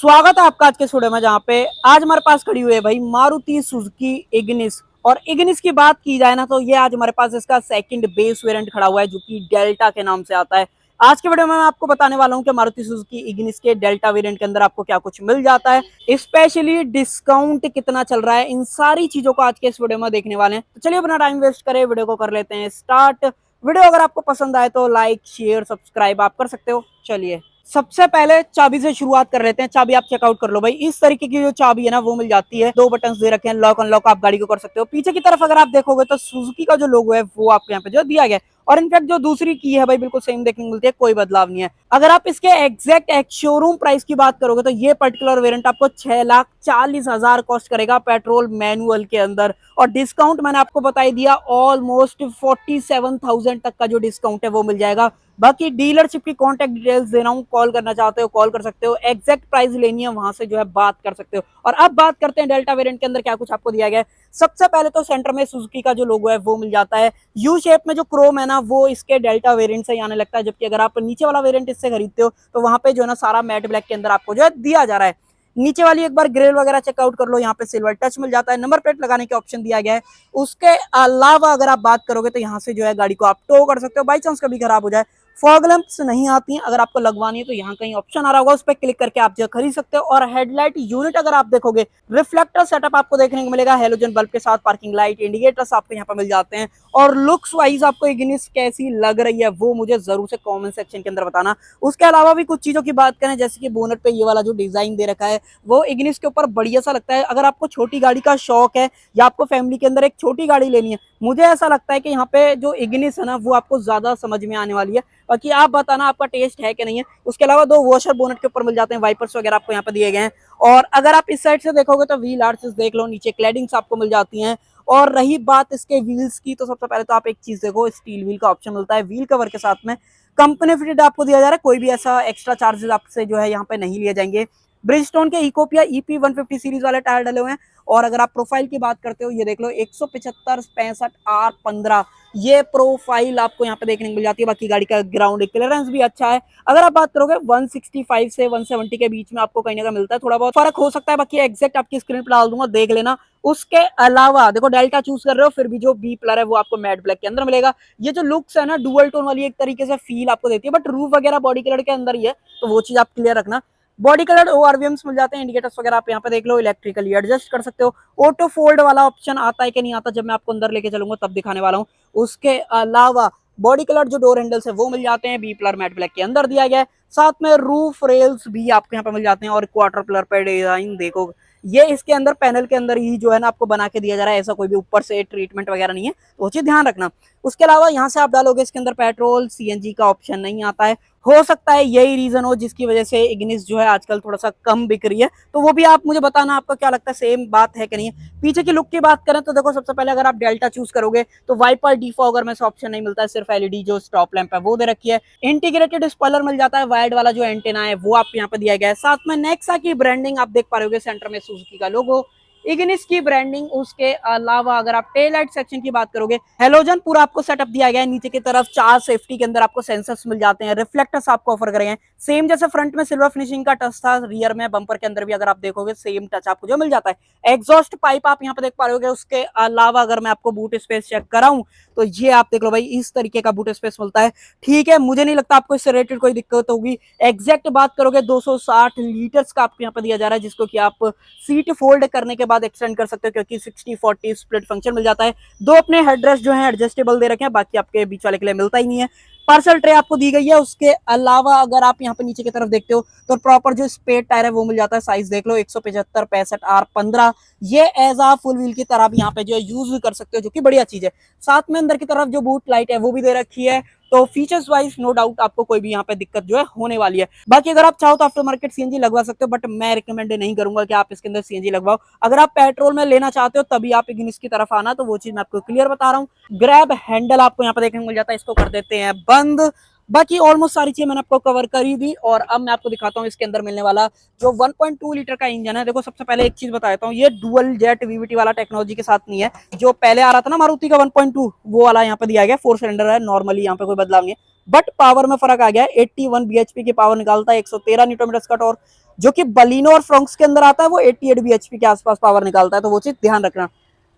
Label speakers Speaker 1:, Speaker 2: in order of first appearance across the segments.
Speaker 1: स्वागत है आपका आज के स्टूडियो में, जहाँ पे आज हमारे पास खड़ी हुई है भाई मारुति सुजुकी इग्निस। और इग्निस की बात की जाए ना, तो ये आज हमारे पास इसका सेकंड बेस वेरिएंट खड़ा हुआ है जो कि डेल्टा के नाम से आता है। आज के वीडियो में मैं आपको बताने वाला हूँ कि मारुति सुजुकी इग्निस के डेल्टा वेरिएंट के अंदर आपको क्या कुछ मिल जाता है, स्पेशली डिस्काउंट कितना चल रहा है। इन सारी चीजों को आज के इस वीडियो में देखने वाले हैं। तो चलिए अपना टाइम वेस्ट करें, वीडियो को कर लेते हैं स्टार्ट। वीडियो अगर आपको पसंद आए तो लाइक शेयर सब्सक्राइब आप कर सकते हो। चलिए सबसे पहले चाबी से शुरुआत कर लेते हैं। चाबी आप चेकआउट कर लो भाई। इस तरीके की जो चाबी है ना वो मिल जाती है। दो बटन दे रखे हैं, लॉक अनलॉक आप गाड़ी को कर सकते हो। पीछे की तरफ अगर आप देखोगे तो सुजुकी का जो लोगो है वो आपको यहाँ पे जो दिया गया है। और इनफैक्ट जो दूसरी की है भाई बिल्कुल सेम देखने को मिलती है, कोई बदलाव नहीं है। अगर आप इसके एग्जैक्ट एक शोरूम प्राइस की बात करोगे तो ये पर्टिकुलर वेरिएंट आपको 6,40,000 कॉस्ट करेगा पेट्रोल मैनुअल के अंदर। और डिस्काउंट मैंने आपको बता ही दिया, ऑलमोस्ट 47,000 तक का जो डिस्काउंट है वो मिल जाएगा। बाकी डीलरशिप की कॉन्टेक्ट डिटेल्स दे रहा हूँ, कॉल करना चाहते हो कॉल कर सकते हो, एग्जैक्ट प्राइस लेनी है वहां से जो है बात कर सकते हो। और अब बात करते हैं डेल्टा वेरिएंट के अंदर क्या कुछ आपको दिया गया है। सबसे पहले तो सेंटर में सुजुकी का जो लोगो है वो मिल जाता है। यू शेप में जो क्रोम है ना वो इसके डेल्टा वेरिएंट से आने लगता है, जबकि अगर आप नीचे वाला वेरिएंट इससे खरीदते हो तो वहां पे जो है ना सारा मैट ब्लैक के अंदर आपको जो है दिया जा रहा है। नीचे वाली एक बार ग्रिल वगैरह चेकआउट कर लो, यहाँ पे सिल्वर टच मिल जाता है, नंबर प्लेट लगाने के ऑप्शन दिया गया है। उसके अलावा अगर आप बात करोगे तो यहाँ से जो है गाड़ी को आप टो कर सकते हो, बाई चांस कभी खराब हो जाए। फॉग लैंप्स नहीं आती हैं, अगर आपको लगवानी है तो यहाँ कहीं ऑप्शन आ रहा होगा, उस पर क्लिक करके आप जो खरीद सकते हो। और हेडलाइट यूनिट अगर आप देखोगे, रिफ्लेक्टर सेटअप आपको देखने को मिलेगा हेलोजन बल्ब के साथ। पार्किंग लाइट इंडिकेटर्स आपको यहाँ पर मिल जाते हैं। और लुक्स वाइज आपको इग्निस कैसी लग रही है वो मुझे जरूर से कमेंट सेक्शन के अंदर बताना। उसके अलावा भी कुछ चीजों की बात करें, जैसे कि बोनट पे ये वाला जो डिजाइन दे रखा है वो इग्निस के ऊपर बढ़िया सा लगता है। अगर आपको छोटी गाड़ी का शौक है या आपको फैमिली के अंदर एक छोटी गाड़ी लेनी है, मुझे ऐसा लगता है कि यहाँ पे जो इग्निस है ना वो आपको ज्यादा समझ में आने वाली है। बाकी आप बताना आपका टेस्ट है कि नहीं है। उसके अलावा दो वॉशर बोनट के ऊपर मिल जाते हैं, वाइपर्स वगैरह आपको यहाँ पे दिए गए हैं। और अगर आप इस साइड से देखोगे तो व्हील आर्चेस देख लो, नीचे क्लैडिंग्स आपको मिल जाती हैं। और रही बात इसके व्हील्स की, तो सबसे पहले तो आप एक चीज देखो, स्टील व्हील का ऑप्शन मिलता है व्हील कवर के साथ में। कंपनी फिटेड आपको दिया जा रहा है, कोई भी ऐसा एक्स्ट्रा चार्जेस आपसे जो है यहाँ पे नहीं लिए जाएंगे। ब्रिजस्टोन के इकोपिया ईपी 150 सीरीज वाले टायर डले हुए हैं। और अगर आप प्रोफाइल की बात करते हो, ये देख लो 175 65 R15 ये प्रोफाइल आपको यहाँ पे देखने को मिल जाती है। बाकी गाड़ी का ग्राउंड क्लियरेंस भी अच्छा है। अगर आप बात करोगे 165 से 170 के बीच में आपको कहीं ना कहीं मिलता है, थोड़ा बहुत फर्क हो सकता है, बाकी एग्जैक्ट आपकी स्क्रीन पर डाल दूंगा देख लेना। उसके अलावा देखो डेल्टा चूज कर रहे हो, फिर भी जो बी प्लर है वो आपको मैट ब्लैक के अंदर मिलेगा। ये जो लुक्स है ना डुअल टोन वाली एक तरीके से फील आपको देती है, बट रूफ वगैरह बॉडी कलर के अंदर ही है, तो वो चीज आप क्लियर रखना। बॉडी कलर ओआरवीएम्स मिल जाते हैं, इंडिकेटर्स वगैरह आप यहाँ पे देख लो, इलेक्ट्रिकली एडजस्ट कर सकते हो। ऑटो फोल्ड वाला ऑप्शन आता है कि नहीं आता, जब मैं आपको अंदर लेके चलूंगा तब दिखाने वाला हूँ। उसके अलावा बॉडी कलर जो डोर हैंडल्स है वो मिल जाते हैं, बी प्लर मैट ब्लैक के अंदर दिया गया है। साथ में रूफ रेल्स भी आपको यहाँ पे मिल जाते हैं। और क्वार्टर पिलर पे डिजाइन देखो, ये इसके अंदर पैनल के अंदर ही जो है ना आपको बना के दिया जा रहा है, ऐसा कोई भी ऊपर से ट्रीटमेंट वगैरह नहीं है, तो वो चीज ध्यान रखना। उसके अलावा यहाँ से आप डालोगे इसके अंदर पेट्रोल सीएनजी का ऑप्शन नहीं आता है। हो सकता है यही रीजन हो जिसकी वजह से इग्निस जो है आजकल थोड़ा सा कम बिक रही है, तो वो भी आप मुझे बताना आपका क्या लगता है, सेम बात है कि नहीं है। पीछे की लुक की बात करें तो देखो, सबसे पहले अगर आप डेल्टा चूज करोगे तो वाइपर डिफॉगर में से ऑप्शन नहीं मिलता है, सिर्फ एलईडी जो स्टॉप लैंप है वो दे रखी है। इंटीग्रेटेड स्पॉइलर मिल जाता है, वायर्ड वाला जो एंटेना है वो आपको यहाँ पे दिया गया है। साथ में नेक्सा की ब्रांडिंग आप देख पा रहे हो, सेंटर में सुजुकी का लोगो, इग्निस की ब्रांडिंग। उसके अलावा अगर आप टेल लाइट सेक्शन की बात करोगे, हेलोजन पूरा आपको सेटअप दिया गया है। नीचे की तरफ 4 सेफ्टी के अंदर आपको सेंसर्स मिल जाते हैं, रिफ्लेक्टर्स आपको ऑफर करे हैं। सेम जैसे फ्रंट में सिल्वर फिनिशिंग का टच था, रियर में बम्पर के अंदर भी अगर आप देखोगे सेम टच आपको जो मिल जाता है। एग्जॉस्ट पाइप आप यहाँ पे देख पा रहे हो। उसके अलावा अगर मैं आपको बूट स्पेस चेक कराऊं तो ये आप देख लो भाई, इस तरीके का बूट स्पेस मिलता है। ठीक है, मुझे नहीं लगता आपको इससे रिलेटेड कोई दिक्कत होगी। एग्जैक्ट बात करोगे 260 लीटर्स का आपको यहाँ पे दिया जा रहा है, जिसको कि आप सीट फोल्ड करने के बाद एक्सटेंड कर सकते हो, क्योंकि 60-40 स्प्लिट फंक्शन मिल जाता है। दो अपने हेडरेस्ट जो है एडजस्टेबल दे रखे हैं, बाकी आपके बीच वाले के लिए मिलता ही नहीं है। पार्सल ट्रे आपको दी गई है। उसके अलावा अगर आप यहाँ पे नीचे की तरफ देखते हो तो प्रॉपर जो स्पेयर टायर है वो मिल जाता है। साइज देख लो 175 65 R15 ये एज आ फुल व्हील की तरह भी यहाँ पे जो है यूज कर सकते हो, जो कि बढ़िया चीज है। साथ में अंदर की तरफ जो बूट लाइट है वो भी दे रखी है, तो फीचर्स वाइज नो डाउट आपको कोई भी यहाँ पे दिक्कत जो है होने वाली है। बाकी अगर आप चाहो तो आफ्टर मार्केट सीएनजी लगवा सकते हो, बट मैं रिकमेंड नहीं करूंगा कि आप इसके अंदर सीएनजी लगवाओ। अगर आप पेट्रोल में लेना चाहते हो तभी आप इग्निस की तरफ आना, तो वो चीज मैं आपको क्लियर बता रहा हूँ। ग्रैब हैंडल आपको यहाँ पे देखने को मिल जाता है, इसको कर देते हैं बंद। बाकी ऑलमोस्ट सारी चीजें मैंने आपको कवर कर ही दी। और अब मैं आपको दिखाता हूँ इसके अंदर मिलने वाला जो 1.2 लीटर का इंजन है। देखो सबसे पहले एक चीज बता देता हूँ, ये डुअल जेट वीवीटी वाला टेक्नोलॉजी के साथ नहीं है। जो पहले आ रहा था ना मारुति का 1.2, वो वाला यहाँ पे दिया गया 4 सिलेंडर है नॉर्मली, यहाँ पे कोई बदलाव नहीं है। बट पावर में फर्क आ गया है। 81 bhp की पावर निकालता है, 113 न्यूटन मीटर का टॉर्क, जो कि बलिनो और फ्रोंक्स के अंदर आता है वो 88 bhp के आसपास पावर निकालता है, तो वो चीज ध्यान रखना।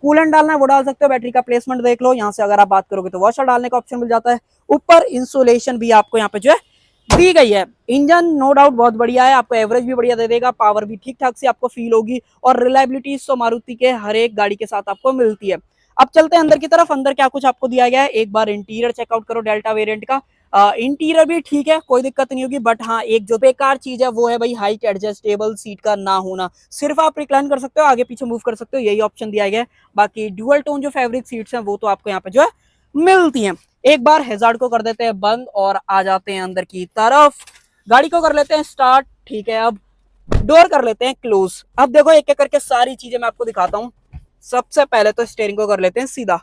Speaker 1: कूलेंट डालना है वो डाल सकते हो, बैटरी का प्लेसमेंट देख लो, यहाँ से अगर आप बात करोगे तो वॉशर डालने का ऑप्शन मिल जाता है। ऊपर इंसुलेशन भी आपको यहाँ पे जो है दी गई है। इंजन नो डाउट बहुत बढ़िया है, आपको एवरेज भी बढ़िया दे देगा, पावर भी ठीक ठाक से आपको फील होगी, और रिलायबिलिटी तो मारुति के हर एक गाड़ी के साथ आपको मिलती है। अब चलते हैं अंदर की तरफ, अंदर क्या कुछ आपको दिया गया है, एक बार इंटीरियर चेकआउट करो डेल्टा वेरिएंट का। इंटीरियर भी ठीक है, कोई दिक्कत नहीं होगी, बट हाँ एक जो बेकार चीज है वो है भाई हाइट एडजस्टेबल सीट का ना होना। सिर्फ आप रिक्लाइन कर सकते हो, आगे पीछे मूव कर सकते हो, यही ऑप्शन दिया गया है। बाकी ड्यूअल टोन जो फैब्रिक सीट्स हैं वो तो आपको यहाँ पे जो है मिलती हैं। एक बार हैजार्ड को कर देते हैं बंद और आ जाते हैं अंदर की तरफ। गाड़ी को कर लेते हैं स्टार्ट, ठीक है। अब डोर कर लेते हैं क्लोज। अब देखो एक एक करके सारी चीजें मैं आपको दिखाता हूँ। सबसे पहले तो स्टीयरिंग को कर लेते हैं सीधा।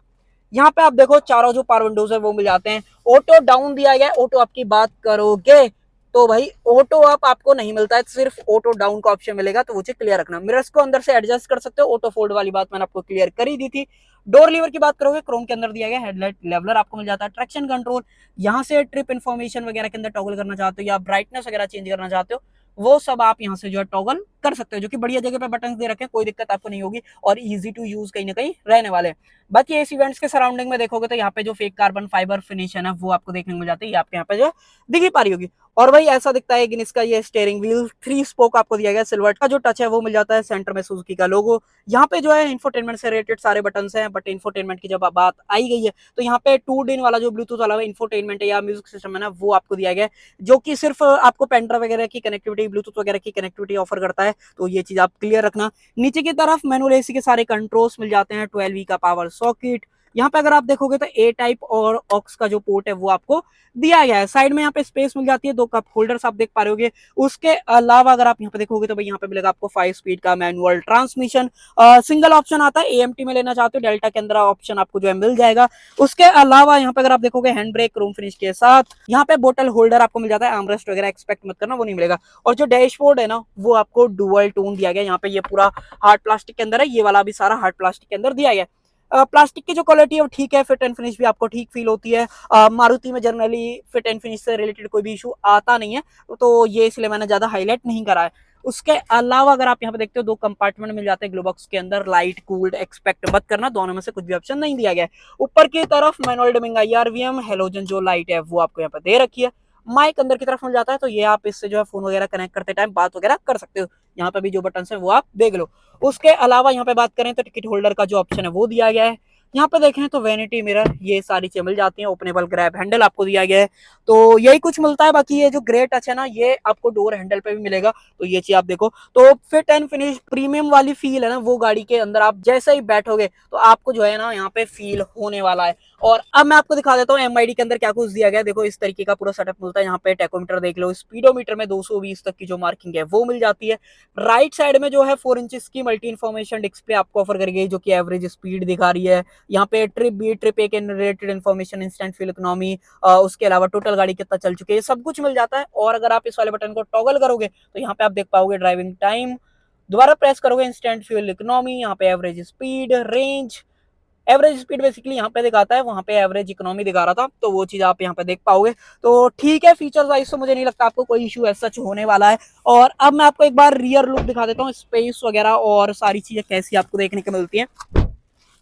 Speaker 1: यहाँ पे आप देखो चारों जो पावर विंडोज है वो मिल जाते हैं। ऑटो डाउन दिया गया है, ऑटो अप की बात करोगे तो भाई ऑटो अप आपको नहीं मिलता है, सिर्फ ऑटो डाउन का ऑप्शन मिलेगा, तो वो चीज क्लियर रखना। मिरर्स को अंदर से एडजस्ट कर सकते हो, ऑटो फोल्ड वाली बात मैंने आपको क्लियर कर ही दी थी। डोर लीवर की बात करोगे क्रोम के अंदर दिया गया, हेडलाइट लेवलर आपको मिल जाता है, ट्रैक्शन कंट्रोल, यहाँ से ट्रिप इन्फॉर्मेशन वगैरह के अंदर टॉगल करना चाहते हो या ब्राइटनेस वगैरह चेंज करना चाहते हो वो सब आप यहाँ से जो है टॉगल कर सकते हो, जो कि बढ़िया जगह पे बटन दे रखे हैं, कोई दिक्कत आपको नहीं होगी और इजी टू यूज कहीं ना कहीं रहने वाले। बाकी इस इवेंट्स के सराउंडिंग में देखोगे तो यहाँ पे जो फेक कार्बन फाइबर फिनिश है ना वो आपको देखने को मिल जाती है, आपके यहाँ पे जो दिख ही पा रही होगी। और भाई ऐसा दिखता है कि इसका ये स्टीयरिंग व्हील 3 स्पोक आपको दिया गया, सिल्वर का जो टच है वो मिल जाता है, सेंटर में सुजुकी का लोगो। यहाँ पे जो है इंफोटेनमेंट से रिलेटेड सारे बटन हैं, बट इंफोटेनमेंट की जब बात आई गई है तो यहाँ पे 2 वाला जो ब्लूटूथ वाला इंफोटेनमेंट है या म्यूजिक सिस्टम है ना वो आपको दिया गया है, जो कि सिर्फ आपको पेंड्राइव वगैरह की कनेक्टिविटी, ब्लूटूथ वगैरह की कनेक्टिविटी ऑफर करता है, तो ये चीज आप क्लियर रखना। नीचे की तरफ मैनुअल एसी के सारे कंट्रोल्स मिल जाते हैं, 12V का पावर सॉकेट। यहाँ पे अगर आप देखोगे तो ए टाइप और ऑक्स का जो पोर्ट है वो आपको दिया गया है। साइड में यहाँ पे स्पेस मिल जाती है, 2 कप होल्डर्स आप देख पा रहे होगे। उसके अलावा अगर आप यहाँ पे देखोगे तो भाई यहाँ पे मिलेगा आपको 5 स्पीड का मैनुअल ट्रांसमिशन, सिंगल ऑप्शन आता है, एएमटी में लेना चाहते हो डेल्टा के अंदर ऑप्शन आपको जो है मिल जाएगा। उसके अलावा यहाँ पे अगर आप देखोगे हैंड ब्रेक क्रोम फिनिश के साथ, यहाँ पे बोतल होल्डर आपको मिल जाता है, आर्मरेस्ट वगैरह एक्सपेक्ट मत करना, वो नहीं मिलेगा। और जो डैशबोर्ड है ना वो आपको डुअल टोन दिया गया, यहाँ पे ये पूरा हार्ड प्लास्टिक के अंदर है, ये वाला भी सारा हार्ड प्लास्टिक के अंदर दिया गया। प्लास्टिक की जो क्वालिटी है वो ठीक है, फिट एंड फिनिश भी आपको ठीक फील होती है। मारुति में जनरली फिट एंड फिनिश से रिलेटेड कोई भी इशू आता नहीं है, तो ये इसलिए मैंने ज्यादा हाईलाइट नहीं करा है। उसके अलावा अगर आप यहाँ पे देखते हो 2 कंपार्टमेंट मिल जाते हैं ग्लो बॉक्स के अंदर, लाइट कूल्ड एक्सपेक्ट मत करना, दोनों में से कुछ भी ऑप्शन नहीं दिया गया है। ऊपर की तरफ मैनुअल डिमिंग IRVM हेलोजन जो लाइट है वो आपको यहाँ पे दे रखी है। माइक अंदर की तरफ मिल जाता है, तो ये आप इससे जो है फोन वगैरह कनेक्ट करते टाइम बात वगैरह कर सकते हो। यहाँ पे भी जो बटन है वो आप देख लो। उसके अलावा यहाँ पे बात करें तो टिकट होल्डर का जो ऑप्शन है वो दिया गया है। यहाँ पे देखें तो वैनिटी मिरर ये सारी चीजें मिल जाती हैं, ओपनेबल ग्रैब हैंडल आपको दिया गया है, तो यही कुछ मिलता है। बाकी ये जो ग्रे टच है ना ये आपको डोर हैंडल पे भी मिलेगा, तो ये चीज आप देखो। तो फिट एंड फिनिश प्रीमियम वाली फील है ना वो गाड़ी के अंदर आप जैसे ही बैठोगे तो आपको जो है ना यहाँ पे फील होने वाला है। और अब मैं आपको दिखा देता हूँ एमआईडी के अंदर क्या कुछ दिया गया। देखो इस तरीके का पूरा सेटअप मिलता है, यहाँ पे टैकोमीटर देख लो, स्पीडोमीटर में 220 तक की जो मार्किंग है वो मिल जाती है। राइट साइड में जो है 4 इंच की मल्टी इन्फॉर्मेशन डिस्प्ले आपको ऑफर करी गई, जो की एवरेज स्पीड दिखा रही है। यहाँ पे ट्रिप बी ट्रिप ए के related information, instant fuel economy, उसके अलावा टोटल गाड़ी कितना चल चुकी है, सब कुछ मिल जाता है। और अगर आप इस वाले बटन को टॉगल करोगे तो यहाँ पे आप देख पाओगे ड्राइविंग टाइम, दोबारा प्रेस करोगे इंस्टेंट फ्यूल इकोनॉमी, यहाँ पे average speed, range. Average speed basically यहाँ पे दिखाता है, वहां पे एवरेज इकोनॉमी दिखा रहा था, तो वो चीज आप यहाँ पे देख पाओगे। तो ठीक है, फीचर्स वाइज तो मुझे नहीं लगता आपको कोई इशू ऐसा सच होने वाला है। और अब मैं आपको एक बार रियर लुक दिखा देता हूँ, स्पेस वगैरह और सारी चीजें कैसी आपको देखने को मिलती है।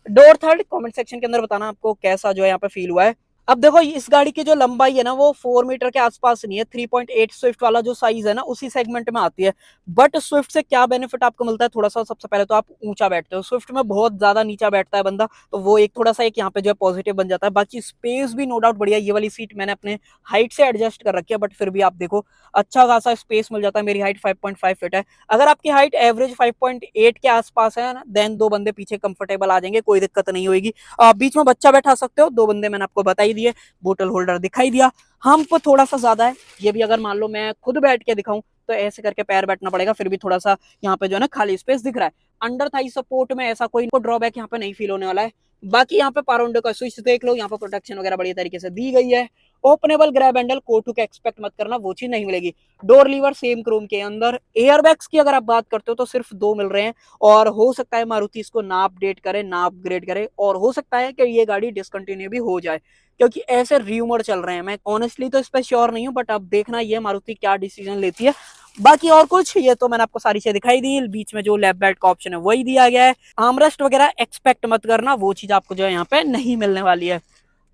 Speaker 1: डोर थर्ड कमेंट सेक्शन के अंदर बताना आपको कैसा जो है यहाँ पे फील हुआ है। अब देखो इस गाड़ी की जो लंबाई है ना वो 4 मीटर के आसपास नहीं है, 3.8 स्विफ्ट वाला जो साइज है ना उसी सेगमेंट में आती है। बट स्विफ्ट से क्या बेनिफिट आपको मिलता है, थोड़ा सा सबसे पहले तो आप ऊंचा बैठते हो, स्विफ्ट में बहुत ज्यादा नीचा बैठता है बंदा, तो वो एक थोड़ा सा एक यहाँ पे जो है पॉजिटिव बन जाता है। बाकी स्पेस भी नो डाउट बढ़िया, ये वाली सीट मैंने अपने हाइट से एडजस्ट कर रखी है, बट फिर भी आप देखो अच्छा खासा स्पेस मिल जाता है। मेरी हाइट 5.5 फीट है, अगर आपकी हाइट एवरेज 5.8 के आसपास है ना देन 2 बंदे पीछे कंफर्टेबल आ जाएंगे, कोई दिक्कत नहीं होगी। बीच में बच्चा बैठा सकते हो, 2 बंदे मैंने आपको बता ही दिए। बोतल होल्डर दिखाई दिया, हम्प थोड़ा सा ज्यादा है, ये भी अगर मान लो मैं खुद बैठ के दिखाऊं तो ऐसे करके पैर बैठना पड़ेगा, फिर भी थोड़ा सा यहाँ पे जो है ना खाली स्पेस दिख रहा है। अंडर थाई सपोर्ट में ऐसा कोई ड्रॉबैक यहाँ पे नहीं फील होने वाला है। बाकी यहाँ पे पावर विंडो का स्विच देख लो, यहाँ पे प्रोटेक्शन वगैरह बढ़िया तरीके से दी गई है। ओपनेबल ग्रैब हैंडल कोटू का एक्सपेक्ट मत करना, वो चीज नहीं मिलेगी। डोर लीवर सेम क्रोम के अंदर। एयरबैग्स की अगर आप बात करते हो तो सिर्फ 2 मिल रहे हैं, और हो सकता है मारुति इसको ना अपडेट करे, ना अपग्रेड करे, और हो सकता है कि ये गाड़ी डिसकंटिन्यू भी हो जाए, क्योंकि ऐसे र्यूमर चल रहे हैं। मैं ऑनेस्टली तो इस पर श्योर नहीं हूँ, बट अब देखना ये मारुति क्या डिसीजन लेती है। बाकी और कुछ, ये तो मैंने आपको सारी चीजें दिखाई दी। बीच में जो लेफ्ट बेल्ट का ऑप्शन है वही दिया गया है। आर्मरेस्ट वगैरह एक्सपेक्ट मत करना, वो चीज आपको जो है यहाँ पे नहीं मिलने वाली है।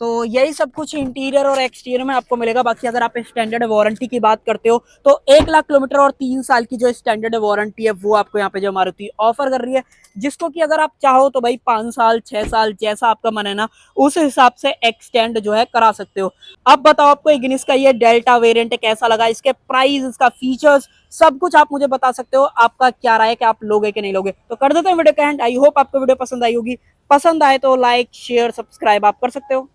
Speaker 1: तो यही सब कुछ इंटीरियर और एक्सटीरियर में आपको मिलेगा। बाकी अगर आप स्टैंडर्ड वारंटी की बात करते हो तो 1 लाख किलोमीटर और 3 साल की जो स्टैंडर्ड वारंटी है वो आपको यहाँ पे जो मारुति ऑफर कर रही है, जिसको कि अगर आप चाहो तो भाई 5 साल 6 साल जैसा आपका मन है ना, उस हिसाब से एक्सटेंड जो है करा सकते हो। अब बताओ आपको इग्निस का ये डेल्टा वेरिएंट कैसा लगा, इसके प्राइस, इसका फीचर्स, सब कुछ आप मुझे बता सकते हो। आपका क्या राय है कि आप लोगे कि नहीं लोगे? तो कर देते हैं वीडियो का एंड। आई होप आपको वीडियो पसंद आई होगी। पसंद आए तो लाइक शेयर सब्सक्राइब आप कर सकते हो।